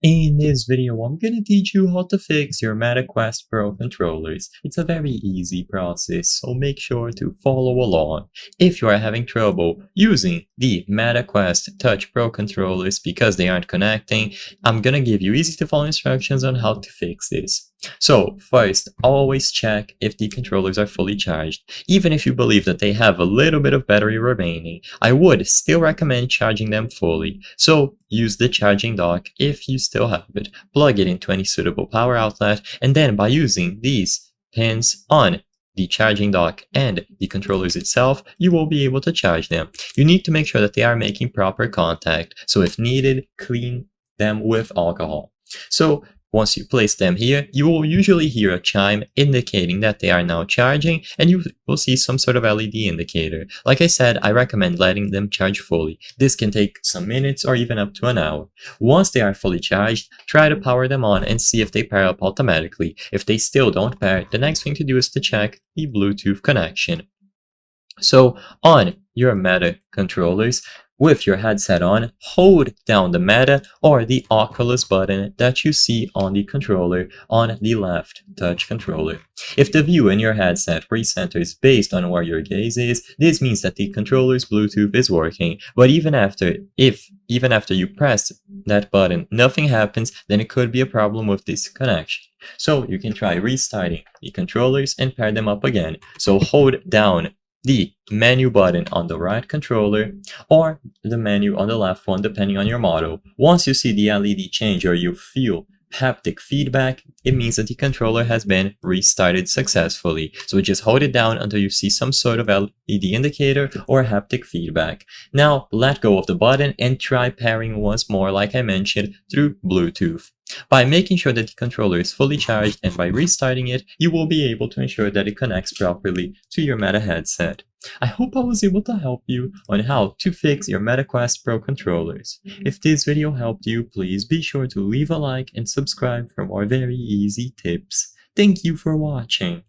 In this video, I'm gonna teach you how to fix your MetaQuest Pro controllers. It's a very easy process, so make sure to follow along. If you are having trouble using the MetaQuest Touch Pro controllers because they aren't connecting, I'm gonna give you easy to follow instructions on how to fix this. So first, always check if the controllers are fully charged. Even if you believe that they have a little bit of battery remaining, I would still recommend charging them fully. So use the charging dock if you still have it. Plug it into any suitable power outlet, and then by using these pins on the charging dock and the controllers itself, you will be able to charge them. You need to make sure that they are making proper contact, so if needed, clean them with alcohol. So once you place them here, you will usually hear a chime indicating that they are now charging, and you will see some sort of LED indicator. Like I said, I recommend letting them charge fully. This can take some minutes or even up to an hour. Once they are fully charged, try to power them on and see if they pair up automatically. If they still don't pair, the next thing to do is to check the Bluetooth connection. So on your Meta controllers, with your headset on, hold down the Meta or the Oculus button that you see on the controller on the left touch controller. If the view in your headset recenters based on where your gaze is, this means that the controller's Bluetooth is working, but even after you press that button, nothing happens, then it could be a problem with this connection. So you can try restarting the controllers and pair them up again. So hold down the menu button on the right controller or the menu on the left one, depending on your model. Once you see the LED change or you feel haptic feedback, it means that the controller has been restarted successfully. So just hold it down until you see some sort of LED indicator or haptic feedback. Now let go of the button and try pairing once more, like I mentioned, through Bluetooth. By making sure that the controller is fully charged and by restarting it, you will be able to ensure that it connects properly to your Meta headset. I hope I was able to help you on how to fix your MetaQuest Pro controllers. If this video helped you, please be sure to leave a like and subscribe for more very easy tips. Thank you for watching.